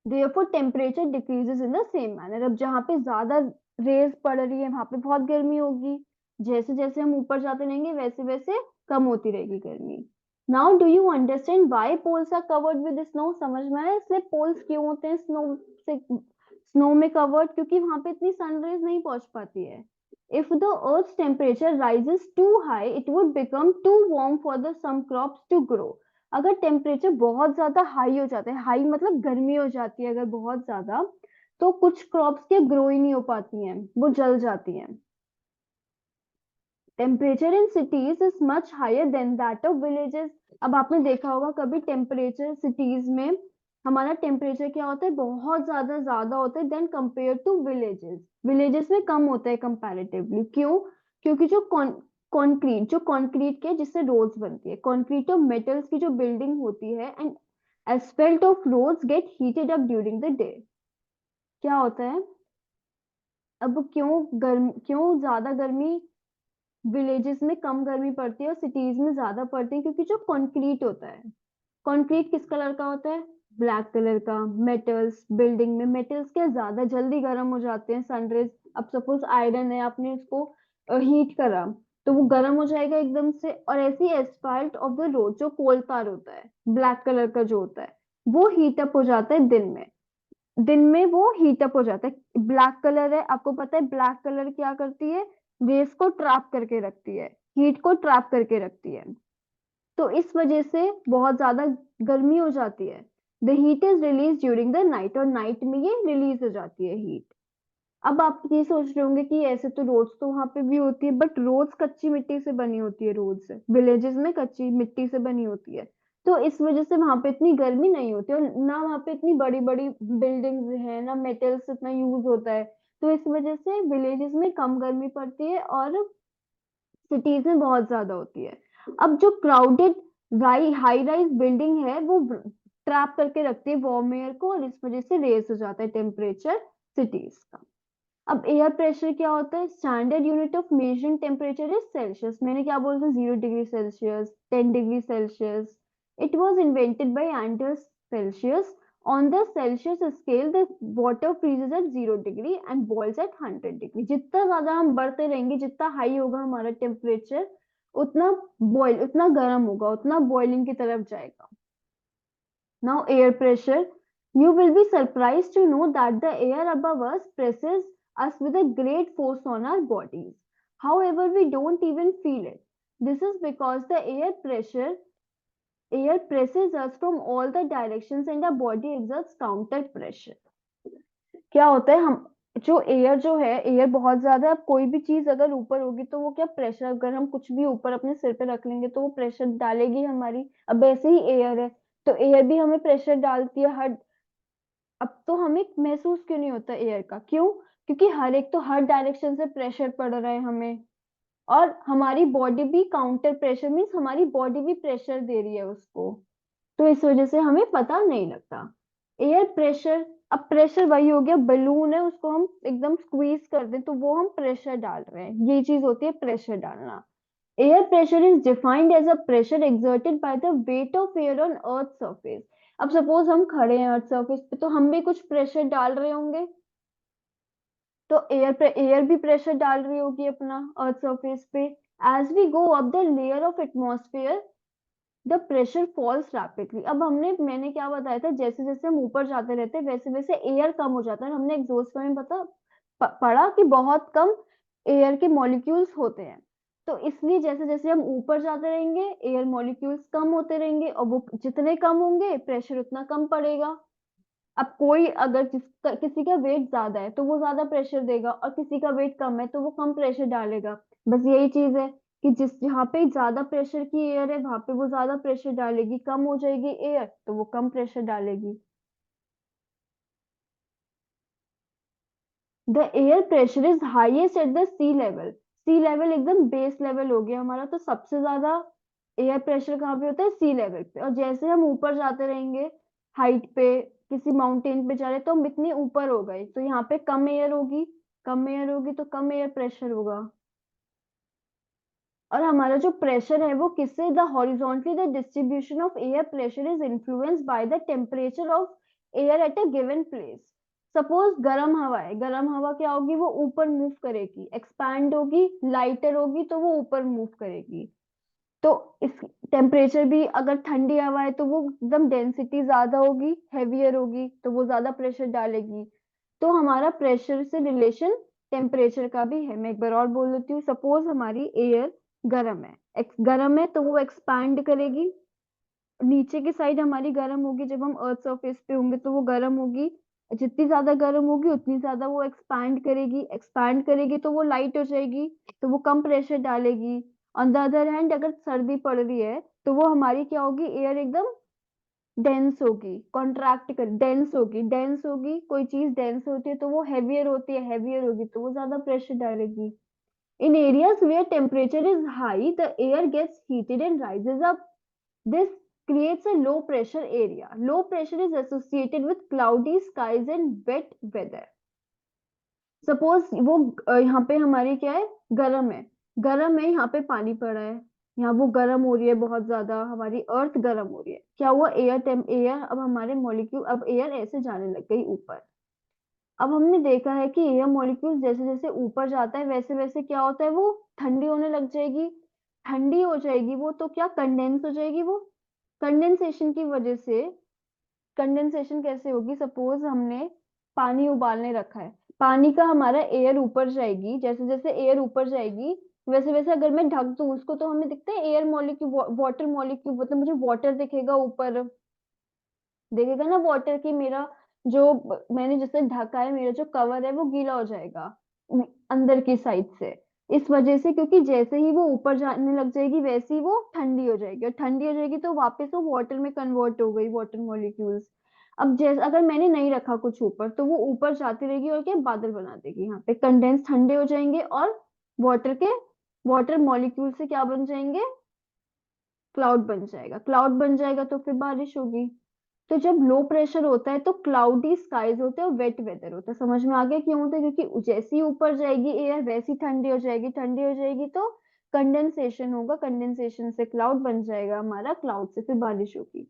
Therefore temperature decreases in the same manner. अब जहाँ पे ज्यादा रेज पड़ रही है वहां पे बहुत गर्मी होगी, जैसे जैसे हम ऊपर जाते रहेंगे वैसे वैसे कम होती रहेगी गर्मी। Now do you understand why poles are covered with snow? समझ में आया इसलिए पोल्स क्यों होते हैं स्नो से, स्नो में कवर्ड? क्योंकि वहां पे इतनी सनरेज नहीं पहुंच पाती है। If the earth temperature rises too high it would become too warm for the some crops to grow. अगर टेम्परेचर बहुत ज्यादा हाई हो जाता है, हाई मतलब गर्मी हो जाती है अगर बहुत ज्यादा, तो कुछ क्रॉप्स के ग्रो ही नहीं हो पाती हैं, वो जल जाती हैं। Temperature in cities is much higher than that of villages. अब आपने देखा होगा कभी टेम्परेचर सिटीज में, हमारा टेम्परेचर क्या होता है, बहुत ज्यादा ज्यादा होता है than compare to villages. Villages में कम होता है कंपैरेटिवली, क्यों? क्योंकि जो कंक्रीट के जिससे रोड्स बनती है, कंक्रीट और मेटल्स की जो बिल्डिंग होती है, and asphalt of roads get heated up during the day. क्या होता है, अब क्यों ज्यादा गर्मी विलेजेस में कम गर्मी पड़ती है और सिटीज में ज्यादा पड़ती है? क्योंकि जो कंक्रीट होता है, कंक्रीट किस कलर का होता है? ब्लैक कलर का। मेटल्स, बिल्डिंग में मेटल्स क्या ज्यादा जल्दी गर्म हो जाते हैं सनरेज। अब सपोज आयरन है, आपने उसको हीट करा तो वो गर्म हो जाएगा एकदम से। और ऐसी एस्फाल्ट ऑफ द रोड, जो कोल तार होता है ब्लैक कलर का जो होता है, वो हीट अप हो जाता है दिन में। दिन में वो हीट अप हो जाता है। ब्लैक कलर है, आपको पता है ब्लैक कलर क्या करती है? रेस को ट्रैप करके रखती है, हीट को ट्रैप करके रखती है। तो इस वजह से बहुत ज्यादा गर्मी हो जाती है। The heat is release during the night, और नाइट में ये रिलीज हो जाती है हीट। अब आप ये सोच रहे होंगे कि ऐसे तो रोड्स तो वहां पे भी होती है, बट रोड्स कच्ची मिट्टी से बनी होती है, रोड्स विलेजेस में कच्ची मिट्टी से बनी होती है। तो इस वजह से वहां पे इतनी गर्मी नहीं होती, और ना वहां पे इतनी बड़ी बड़ी बिल्डिंग्स है, ना मेटल्स इतना यूज होता है। तो इस वजह से विलेजेस में कम गर्मी पड़ती है और सिटीज में बहुत ज्यादा होती है। अब जो क्राउडेड हाई राइज बिल्डिंग है वो ट्रैप करके रखती है वार्म एयर को, और इस वजह से रेस हो जाता है टेम्परेचर सिटीज का। अब एयर प्रेशर क्या होता है? Standard unit of measuring temperature is Celsius. मैंने क्या बोला था, 0 degree Celsius, 10 degree Celsius. It was invented by Anders Celsius. On the Celsius scale the water freezes at 0 degree and boils at 100 degree. जितना ज्यादा हम बढ़ते रहेंगे, जितना हाई होगा हमारा टेम्परेचर, उतना उतना गर्म होगा, उतना बॉइलिंग की तरफ जाएगा। Now, air pressure. You will be surprised to know that the air above us presses us with a great force on our bodies. However, we don't even feel it. This is because the air presses us from all the directions and our body exerts counter pressure. क्या होता है, हम जो है, air बहुत ज्यादा है। अब कोई भी चीज अगर ऊपर होगी तो वो क्या प्रेशर, अगर हम कुछ भी ऊपर अपने सिर पे रख लेंगे तो वो प्रेशर डालेगी हमारी। अब ऐसे ही एयर है, तो एयर भी हमें प्रेशर डालती है हर। अब तो हमें महसूस क्यों नहीं होता एयर का? क्यों? क्योंकि हर एक तो हर डायरेक्शन से प्रेशर पड़ रहा है हमें, और हमारी बॉडी भी काउंटर प्रेशर, मीन्स हमारी बॉडी भी प्रेशर दे रही है उसको। तो इस वजह से हमें पता नहीं लगता एयर प्रेशर। अब प्रेशर वही हो गया, बलून है उसको हम एकदम स्क्वीज कर दें तो वो हम प्रेशर डाल रहे हैं, ये चीज होती है प्रेशर डालना। Air pressure is defined as a pressure exerted by the weight of air on earth surface. अब सपोज हम खड़े हैं अर्थ सरफेस पे, तो हम भी कुछ प्रेशर डाल रहे होंगे, तो एयर भी प्रेशर डाल रही होगी अपना अर्थ सरफेस पे। As we go up the layer of atmosphere the pressure falls rapidly. अब मैंने क्या बताया था, जैसे जैसे हम ऊपर जाते रहते हैं वैसे वैसे एयर कम हो जाता है। हमने एग्जॉस्ट में पढ़ा कि बहुत कम एयर के मॉलिक्यूल्स होते हैं। तो इसलिए जैसे जैसे हम ऊपर जाते रहेंगे एयर मॉलिक्यूल्स कम होते रहेंगे, और वो जितने कम होंगे प्रेशर उतना कम पड़ेगा। अब कोई अगर किसी का वेट ज्यादा है तो वो ज्यादा प्रेशर देगा, और किसी का वेट कम है तो वो कम प्रेशर डालेगा। बस यही चीज है कि जहाँ पे ज्यादा प्रेशर की एयर है वहां पे वो ज्यादा प्रेशर डालेगी, कम हो जाएगी एयर तो वो कम प्रेशर डालेगी। The air pressure is highest at the sea level. Sea level एकदम बेस लेवल हो गया हमारा, तो सबसे ज्यादा एयर प्रेशर कहाँ पे होता है? सी लेवल पे। और जैसे हम ऊपर जाते रहेंगे हाइट पे, किसी माउंटेन पे जा रहे तो हम इतने ऊपर हो गए तो यहाँ पे कम एयर होगी, कम एयर होगी तो कम एयर प्रेशर होगा। और हमारा जो प्रेशर है वो किससे? The horizontally the distribution of air pressure is influenced by the temperature of air at a given place. Suppose गर्म हवा है, गर्म हवा क्या होगी, वो ऊपर मूव करेगी, एक्सपैंड होगी, लाइटर होगी तो वो ऊपर मूव करेगी। तो इस टेम्परेचर भी, अगर ठंडी हवा है तो वो एकदम डेंसिटी ज्यादा होगी, हैवियर होगी, तो वो ज्यादा प्रेशर डालेगी। तो हमारा प्रेशर से रिलेशन टेम्परेचर का भी है। मैं एक बार और बोल देती हूँ, सपोज हमारी एयर गर्म है, गर्म है तो वो एक्सपैंड करेगी, नीचे की साइड हमारी गर्म होगी, जब हम अर्थ सरफेस पे होंगे तो वो गर्म होगी, जितनी ज्यादा गर्म होगी उतनी ज्यादा वो एक्सपैंड करेगी, एक्सपैंड करेगी तो वो लाइट हो जाएगी, तो वो कम प्रेशर डालेगी। ऑन द अदर हैंड अगर सर्दी पड़ रही है तो वो हमारी क्या होगी, एयर एकदम डेंस होगी, कॉन्ट्रैक्ट कर, डेंस होगी, डेंस होगी, कोई चीज डेंस होती है तो वो हैवियर होती है, हैवियर होगी तो वो ज्यादा प्रेशर डालेगी। In areas where temperature is high, the air gets heated and rises up. This creates a low pressure area. Low pressure is associated with cloudy skies and wet weather. Suppose वो यहाँ पे हमारी क्या है, गर्म है, गर्म है, यहाँ पे पानी पड़ा है, यहाँ वो गर्म हो रही है बहुत ज्यादा, हमारी अर्थ गर्म हो रही है, क्या हुआ, एयर, अब हमारे मॉलिक्यूल, अब एयर ऐसे जाने लग गई ऊपर। अब हमने देखा है कि एयर मॉलिक्यूल जैसे जैसे ऊपर जाता है वैसे वैसे क्या होता है, वो ठंडी होने लग जाएगी, ठंडी हो जाएगी वो तो क्या, कंडेंस हो जाएगी वो। कंडेंसेशन की वजह से, कंडेंसेशन कैसे होगी, सपोज हमने पानी उबालने रखा है, पानी का हमारा एयर ऊपर जाएगी, जैसे जैसे एयर ऊपर जाएगी वैसे वैसे अगर मैं ढक दूं उसको तो हमें दिखता है एयर मॉलिक्यूल, वाटर मॉलिक्यूल, मतलब मुझे वाटर दिखेगा ऊपर, देखेगा ना वाटर की, मेरा जो मैंने जैसे ढका है, मेरा जो कवर है वो गीला हो जाएगा अंदर की साइड से, इस वजह से, क्योंकि जैसे ही वो ऊपर जाने लग जाएगी वैसे ही वो ठंडी हो जाएगी, और ठंडी हो जाएगी तो वापस वो वाटर में कन्वर्ट हो गई, वाटर मॉलिक्यूल्स। अब जैसे अगर मैंने नहीं रखा कुछ ऊपर तो वो ऊपर जाती रहेगी और क्या बादल बना देगी, यहाँ पे कंडेंस ठंडे हो जाएंगे और वाटर के, वाटर मॉलिक्यूल से क्या बन जाएंगे, क्लाउड बन जाएगा, क्लाउड बन जाएगा तो फिर बारिश होगी। तो जब लो प्रेशर होता है तो क्लाउडी स्काइज होते हैं और वेट वेदर होता है। समझ में आ गया क्यों होता है, क्योंकि जैसे ही ऊपर जाएगी एयर वैसी ठंडी हो जाएगी, ठंडी हो जाएगी तो कंडेंसेशन होगा, कंडेंसेशन से क्लाउड बन जाएगा हमारा, क्लाउड से फिर बारिश होगी।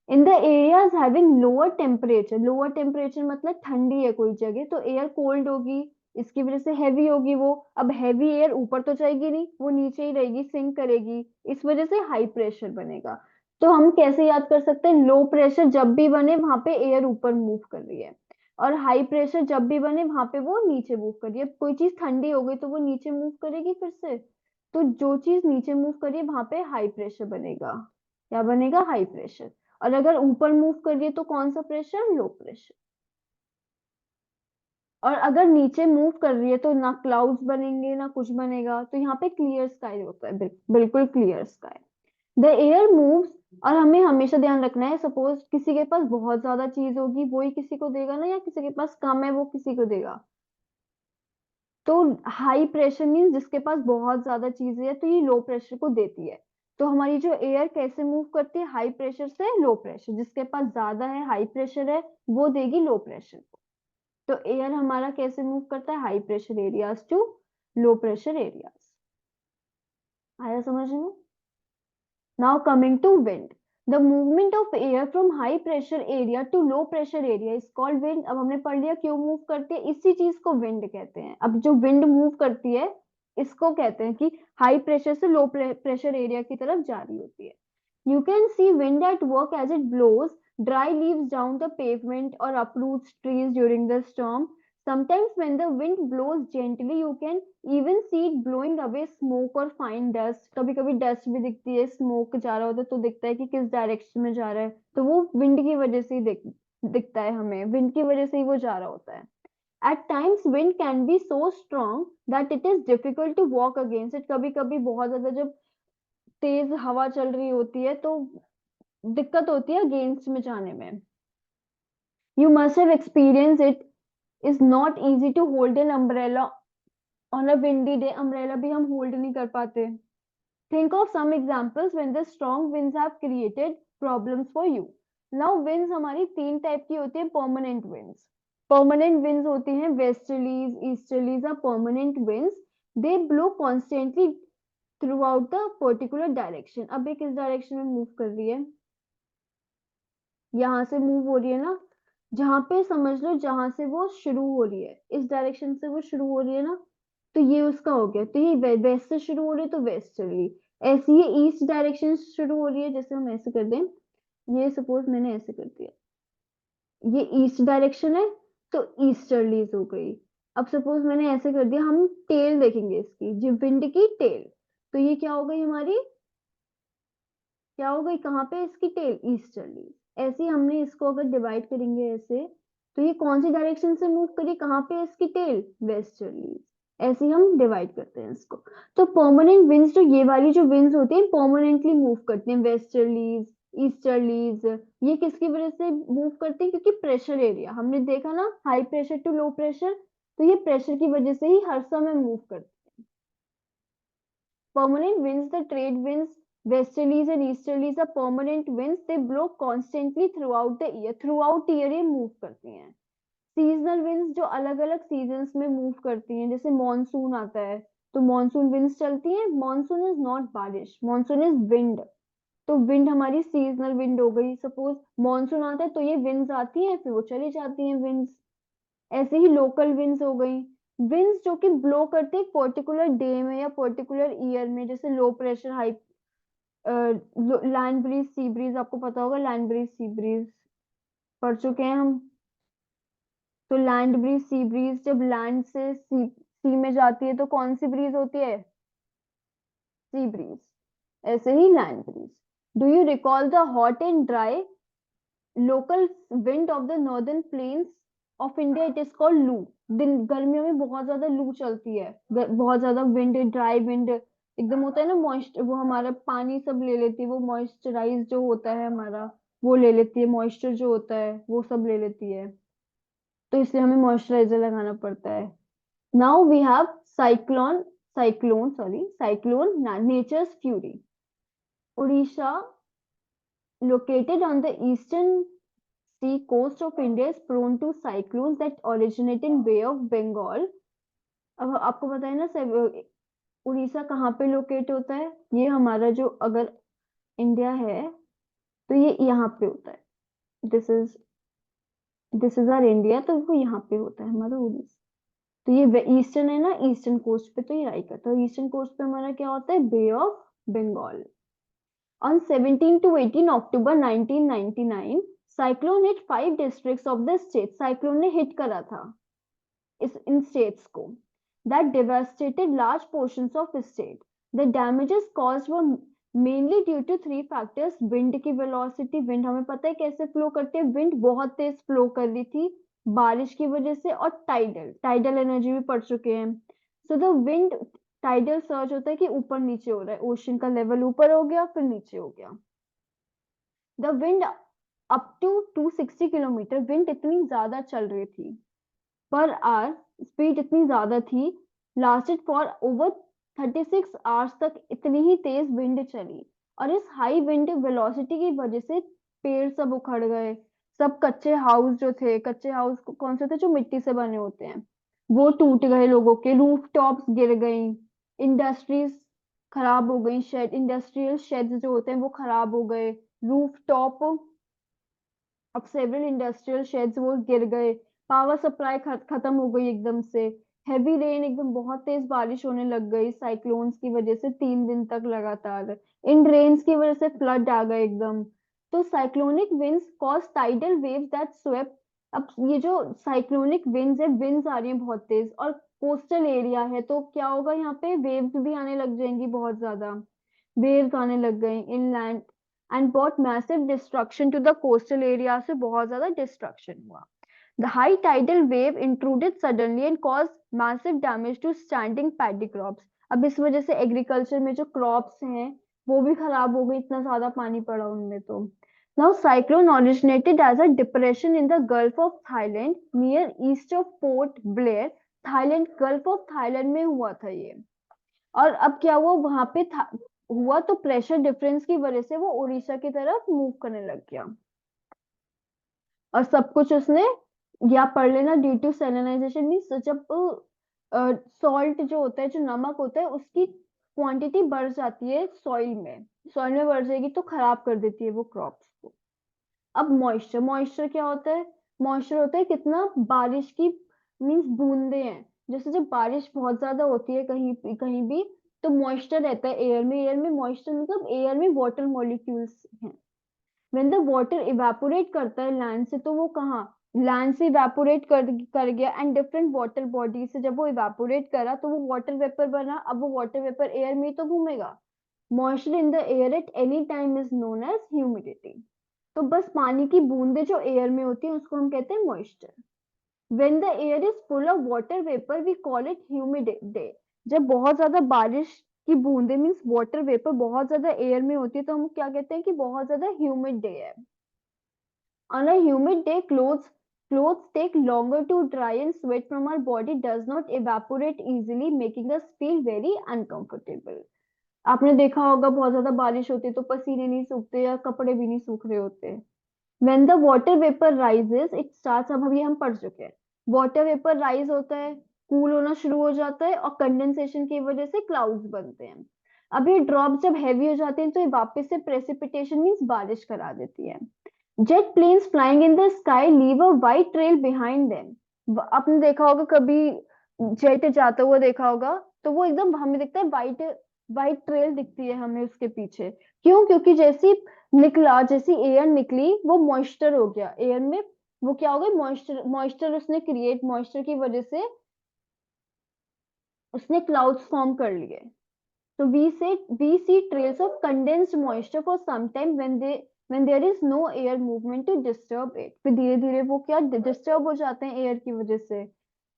In the areas having lower temperature मतलब ठंडी है कोई जगह तो एयर कोल्ड होगी, इसकी वजह से हैवी होगी वो। अब हैवी एयर ऊपर तो जाएगी नहीं, वो नीचे ही रहेगी, सिंक करेगी, इस वजह से हाई प्रेशर बनेगा। तो हम कैसे याद कर सकते हैं, लो प्रेशर जब भी बने वहां पे एयर ऊपर मूव कर रही है, और हाई प्रेशर जब भी बने वहां पे वो नीचे मूव कर रही है। कोई चीज ठंडी हो गई तो वो नीचे मूव करेगी फिर से, तो जो चीज नीचे मूव कर रही है वहां पे हाई प्रेशर बनेगा, क्या बनेगा, हाई प्रेशर। और अगर ऊपर मूव कर रही है तो कौन सा प्रेशर, लो प्रेशर। और अगर नीचे मूव कर रही है तो ना क्लाउड्स बनेंगे ना कुछ बनेगा, तो यहाँ पे क्लियर स्काई होता है, बिल्कुल clear sky. The air moves, और हमें हमेशा ध्यान रखना है, सपोज किसी के पास बहुत ज्यादा चीज होगी वो ही किसी को देगा ना, या किसी के पास कम है वो किसी को देगा। तो हाई प्रेशर मीन्स जिसके पास बहुत ज्यादा चीजें है तो ये लो प्रेशर को देती है। तो हमारी जो एयर कैसे मूव करती है, हाई प्रेशर से लो प्रेशर, जिसके पास ज्यादा है, हाई प्रेशर है, वो देगी लो प्रेशर को। तो एयर हमारा कैसे मूव करता है, high pressure areas to low pressure areas. आया समझ में। Now coming to wind. The movement of air from high pressure area to low pressure area is called wind. अब हमने पढ़ लिया क्यों मूव करती है, इसी चीज को विंड कहते हैं। अब जो विंड मूव करती है इसको कहते हैं कि हाई प्रेशर से लो प्रेशर एरिया की तरफ जा रही होती है। You can see wind at work as it blows dry leaves down the pavement or uproots trees during the storm. Sometimes when the wind blows gently, you can even see it blowing away smoke or fine dust. कभी कभी dust भी दिखती है, smoke जा रहा होता है तो दिखता है कि किस डायरेक्शन में जा रहा है, तो वो विंड की वजह से ही दिखता है हमें, विंड की वजह से ही वो जा रहा होता है। At times wind can be so strong that it is difficult to walk against it. कभी कभी बहुत ज्यादा जब तेज हवा चल रही होती है तो दिक्कत होती है अगेंस्ट में जाने में। You must have experience it, is not easy to hold an umbrella on a windy day. Umbrella भी हम होल्ड नहीं कर पाते। Think of some examples when the strong winds have created problems for you. Now winds हमारी तीन type की होती है, परमानेंट विंड्स। परमानेंट विंड्स होती हैं वेस्टर्लीज, ईस्टर्लीज और permanent winds. They blow constantly through out the particular direction. अब ये किस डायरेक्शन में मूव कर रही है, यहाँ से मूव हो रही है ना, जहां पे समझ लो जहां से वो शुरू हो रही है, इस डायरेक्शन से वो शुरू हो रही है ना, तो ये उसका हो गया। तो ये वेस्ट से शुरू हो रही है तो वेस्टर्ली। ऐसे ही ईस्ट डायरेक्शन से शुरू हो रही है, जैसे हम ऐसे कर दें, ये सपोज मैंने ऐसे कर दिया, ये ईस्ट डायरेक्शन है तो ईस्टर्लीज हो गई। अब सपोज मैंने ऐसे कर दिया, हम टेल देखेंगे इसकी, जो विंड की टेल, तो ये क्या हो गई हमारी, क्या हो गई, कहाँ पे इसकी टेल, ईस्टर्ली। ऐसे ही हमने इसको अगर डिवाइड करेंगे ऐसे, तो ये कौन सी डायरेक्शन से मूव करी, कहाँ पे है इसकी टेल, वेस्टर्ली। ऐसे ही हम डिवाइड करते हैं इसको। तो परमानेंट विंड्स, जो ये वाली जो विंड्स होती हैं परमानेंटली मूव करते हैं, वेस्टर्लीज, ईस्टर्लीज। ये किसकी वजह से मूव करते हैं, क्योंकि प्रेशर एरिया, हमने देखा ना, high pressure to low pressure, तो ये प्रेशर की वजह से ही हर समय मूव करते हैं। Permanent winds, the trade winds, westerlies and easterlies are permanent winds. They blow constantly throughout the year. Throughout year ये move करती हैं. सीजनल विंड्स जो अलग अलग सीजन्स में मूव करती हैं, जैसे मॉनसून आता है तो मॉनसून विंड्स चलती हैं। मॉनसून इज नॉट बारिश, मॉनसून इज विंड। तो विंड हमारी सीजनल विंड हो गई। सपोज मॉनसून आता है तो ये विंड्स आती हैं, फिर वो चली जाती हैं विंड्स। ऐसे ही लोकल विंड्स हो गई, विंड्स जो कि ब्लो करते हैं पर्टिकुलर डे में या पर्टिकुलर ईयर में, जैसे low pressure high, land breeze sea breeze, आपको पता होगा लैंड ब्रीज सी ब्रीज, पढ़ चुके हैं हम। तो लैंड ब्रीज सी ब्रीज जब लैंड से सी में जाती है तो कौन सी ब्रीज होती है, सी ब्रीज। ऐसे ही land breeze. Do you recall the hot and dry local wind of the northern plains of India, it is called loo. दिन गर्मियों में बहुत ज्यादा लू चलती है, बहुत ज्यादा विंड, ड्राई विंड एकदम होता है ना, मॉइस्ट, वो हमारा पानी सब ले लेती है, वो मॉइस्चराइज जो होता है हमारा, वो ले लेती है, मॉइस्चर जो होता है वो सब ले लेती है। तो इसलिए हमें मॉइस्चराइजर लगाना पड़ता है। Now we have cyclone, cyclone sorry cyclone, nature's fury. Orissa, located on the eastern sea coast of India, is prone to cyclones that originate in Bay of Bengal. अब आपको पता है ना सब, उड़ीसा कहाँ पे लोकेट होता है, ये हमारा जो अगर इंडिया है तो ये यहाँ पे होता है। This is this is R India, तो वो यहाँ पे होता है हमारा उड़ीसा। तो ये ईस्टर्न है ना, ईस्टर्न कोस्ट पे, तो ये राइट करता है। ईस्टर्न कोस्ट पे हमारा क्या होता है, Bay of Bengal. On 17 to 18 October 1999, cyclone hit 5 districts of the state. Cyclone ने हिट करा था इस इन स्टेट्स को, that devastated large portions of the state. The damages caused were mainly due to three factors. Wind की velocity, wind हमें पता है कैसे फ्लो करती है, विंड बहुत तेज फ्लो कर रही थी बारिश की वजह से, और टाइडल, टाइडल एनर्जी भी पढ़ चुके हैं। So the wind, tidal search होता है कि ऊपर नीचे हो रहा है, ओशन का लेवल ऊपर हो गया फिर नीचे हो गया। The wind up to 260 kilometre, wind इतनी ज्यादा चल रही थी पर आवर, स्पीड इतनी ज्यादा थी, लास्टेड फॉर ओवर 36 आवर्स तक इतनी ही तेज विंड चली। और इस हाई विंड वेलोसिटी की वजह से पेड़ सब उखड़ गए, सब कच्चे हाउस जो थे, कच्चे हाउस कौन से थे, जो मिट्टी से बने होते हैं, वो टूट गए, लोगों के रूफ टॉप्स गिर गई, इंडस्ट्रीज खराब हो गई, शेड, इंडस्ट्रियल शेड्स जो होते हैं वो खराब हो गए, रूफ टॉप अब सेवरल इंडस्ट्रियल शेड्स वो गिर गए, पावर सप्लाई खत्म हो गई एकदम से, हैवी रेन, एकदम बहुत तेज बारिश होने लग गई साइक्लोन्स की वजह से, 3 दिन तक लगातार। इन रेन्स की वजह से फ्लड आ गए एकदम। तो cyclonic winds cause tidal waves that swept. अब ये जो साइक्लोनिक विंड्स है, विंड्स आ रही है बहुत तेज और कोस्टल एरिया है, तो क्या होगा, यहाँ पे वेव्स भी आने लग जाएंगी, बहुत ज्यादा वेव्स आने लग गई inland, and brought massive destruction to the coastal area, से बहुत ज्यादा डिस्ट्रक्शन हुआ। The high tidal wave intruded suddenly and cause massive damage to standing paddy crops. अब इस वजह से एग्रीकल्चर में जो क्रॉप्स हैं वो भी खराब हो गई, इतना ज्यादा पानी पड़ा उनमें। तो now cyclone originated as a depression in the Gulf of Thailand near east of Port Blair, Thailand, gulf of Thailand में हुआ था ये। और अब क्या हुआ वहां पे था, हुआ तो प्रेशर डिफरेंस की वजह से वो उड़ीसा की तरफ मूव करने लग गया। और सब कुछ उसने, या पढ़ लेना, ड्यू टू सेलेनाइजेशन मीन्स जब सॉल्ट जो होता है, जो नमक होता है, उसकी क्वांटिटी बढ़ जाती है सॉइल में, सॉइल में बढ़ जाएगी तो खराब कर देती है वो क्रॉप्स को। अब मॉइस्चर, मॉइस्चर क्या होता है, मॉइस्चर होता है कितना बारिश की मीन्स बूंदे हैं। जैसे जब बारिश बहुत ज्यादा होती है कहीं भी, तो मॉइस्चर रहता है एयर में। एयर में मॉइस्चर मतलब एयर में वाटर मॉलिक्यूल्स हैं। व्हेन द वाटर इवेपोरेट करता है लैंड से, तो वो कहाँ, लैंड से इवेपोरेट कर गया, एंड डिफरेंट वाटर बॉडी से जब वो इवेपोरेट करा तो वो वाटर वेपर बना। अब वो वाटर वेपर एयर में ही तो घूमेगा। Moisture in the air at any time is known as humidity. तो बस पानी की बूंदे जो एयर में होती है उसको हम कहते हैं moisture. When the air is full of water vapor, we call it humid day. जब बहुत ज्यादा बारिश की बूंदे मीन्स वाटर वेपर बहुत ज्यादा एयर में होती है, तो हम क्या कहते हैं कि बहुत ज्यादा ह्यूमिड डे है। On a humid day, clothes take longer to dry, and sweat from our body does not evaporate easily, making us feel very uncomfortable. आपने देखा होगा बहुत ज्यादा बारिश होती है तो पसीने नहीं सूखते या कपड़े भी नहीं सूख रहे होते। When the water vapor rises, it starts, अब ये हम पढ़ चुके हैं। वाटर वेपर राइज होता है, कूल होना शुरू हो जाता है, और कंडेंसेशन की वजह से क्लाउड्स बनते हैं। अब ये ड्रॉप जब हैवी हो जाते हैं तो ये वापस से प्रेसिपिटेशन मीन्स बारिश करा देती है। Jet planes flying in the sky leave a white trail behind them. आपने देखा होगा कभी जेट जाता हुआ देखा होगा, तो वो एकदम हमें दिखता है वाइट, वाइट ट्रेल दिखती है हमें उसके पीछे। क्यों? क्योंकि जैसी निकला, जैसी एयर निकली वो मॉइस्चर हो गया एयर में। वो क्या हो गया, मॉइस्चर, मॉइस्चर उसने क्रिएट, मॉइस्चर की वजह से उसने क्लाउड्स फॉर्म कर लिए। So we see trails of condensed moisture for some time when there is no air movement to disturb it. फिर धीरे धीरे वो क्या डिस्टर्ब हो जाते हैं एयर की वजह से।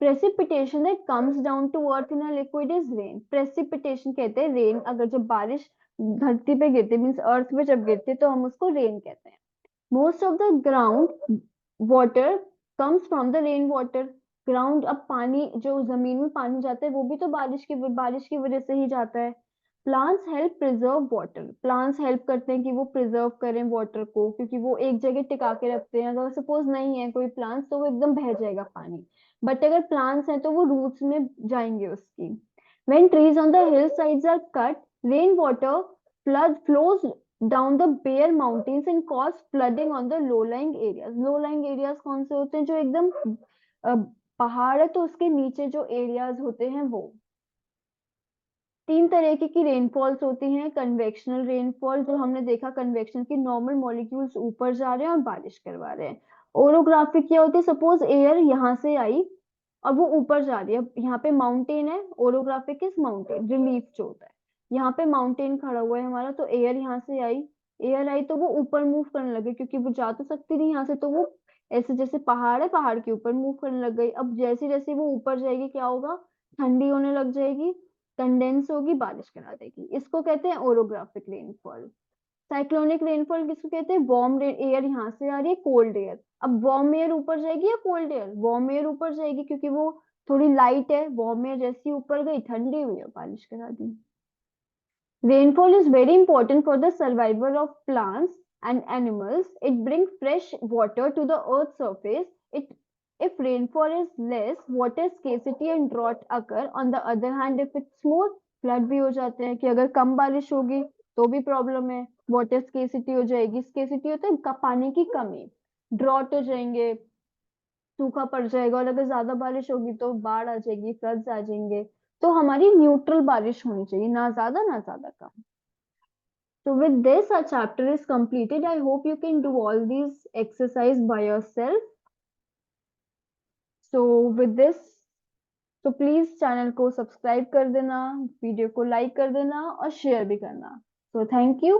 Precipitation that comes down to earth in a liquid is rain. Precipitation कहते हैं रेन, अगर जब बारिश धरती पे गिरती मीन्स अर्थ पे जब गिरती है तो हम उसको रेन कहते हैं। Most of the ground water comes from the rain water. Ground, अब पानी जो जमीन में पानी जाता है वो भी तो बारिश की वजह से ही जाता है। Plants help preserve water. Plants help करते हैं कि वो प्रिजर्व करें वाटर को, क्योंकि वो एक जगह टिका के रखते हैं। अगर सपोज नहीं है कोई प्लांट्स तो वो एकदम बह जाएगा पानी, बट अगर प्लांट्स हैं तो वो रूट्स में जाएंगे उसकी। When trees on the hillsides are cut, rainwater flows down the bare mountains and cause flooding on the low-lying areas. Low-lying areas कौन से होते हैं? जो एकदम अ, पहाड़ है तो उसके नीचे जो एरियाज होते हैं वो। तीन तरीके की रेनफॉल्स होती हैं। कन्वेक्शनल रेनफॉल, जो हमने देखा कन्वेक्शन की, नॉर्मल मॉलिक्यूल्स ऊपर जा रहे हैं और बारिश करवा रहे हैं। ओरोग्राफिक क्या होती है? सपोज एयर यहाँ से आई और वो ऊपर जा रही है, यहाँ पे माउंटेन है, ओरोग्राफिक इज माउंटेन रिलीफ जो होता है। यहाँ पे माउंटेन खड़ा हुआ है हमारा, तो एयर यहाँ से आई, एयर आई तो वो ऊपर मूव करने लगे, क्योंकि वो जा तो सकती नहीं यहाँ से, तो वो ऐसे जैसे पहाड़ है पहाड़ के ऊपर मूव करने लग गई। अब जैसे जैसे वो ऊपर जाएगी क्या होगा, ठंडी होने लग जाएगी, कंडेंस होगी, बारिश करा देगी। इसको कहते हैं ओरोग्राफिक रेनफॉल। साइक्लोनिक रेनफॉल किसको कहते हैं? वार्म एयर यहाँ से आ रही है, कोल्ड एयर। अब वार्म एयर ऊपर जाएगी या कोल्ड एयर? वार्म एयर ऊपर जाएगी, क्योंकि वो थोड़ी लाइट है। वार्म एयर जैसी ऊपर गई, ठंडी हुई और बारिश करा दी। Rainfall is very important for the survival of plants and animals. It brings fresh water to the earth's surface. If rainfall is less, water scarcity and drought occur. On the other hand, if it's more, flood भी हो जाते हैं, कि अगर कम बारिश होगी तो भी प्रॉब्लम है, वाटर स्केसिटी हो जाएगी। स्केसिटी होता है पानी की कमी, ड्रॉट हो जाएंगे, सूखा पड़ जाएगा, और अगर ज्यादा बारिश होगी तो बाढ़ आ जाएगी, फ्लड्स आ जाएंगे। तो हमारी न्यूट्रल बारिश होनी चाहिए, ना ज्यादा ना ज्यादा कम। So with this, our chapter is completed. I hope you can do all these exercise by yourself. So with this, तो प्लीज चैनल को सब्सक्राइब कर देना, वीडियो को लाइक कर देना और शेयर भी करना। So thank you.